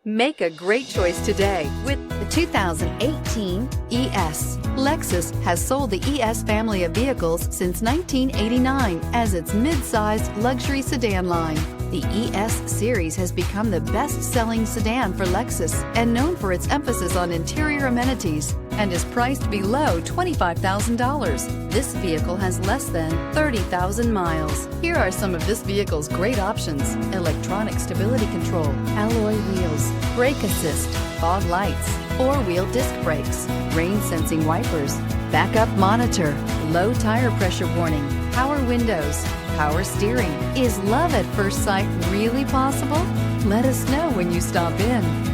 Make a great choice today with the 2018 ES. Lexus has sold the ES family of vehicles since 1989 as its mid-sized luxury sedan line. The ES series has become the best-selling sedan for Lexus and known for its emphasis on interior amenities and is priced below $25,000. This vehicle has less than 30,000 miles. Here are some of this vehicle's great options: electronic stability control, alloy wheels, brake assist, fog lights, four-wheel disc brakes, rain-sensing wipers, backup monitor, low tire pressure warning, power windows, power steering. Is love at first sight really possible? Let us know when you stop in.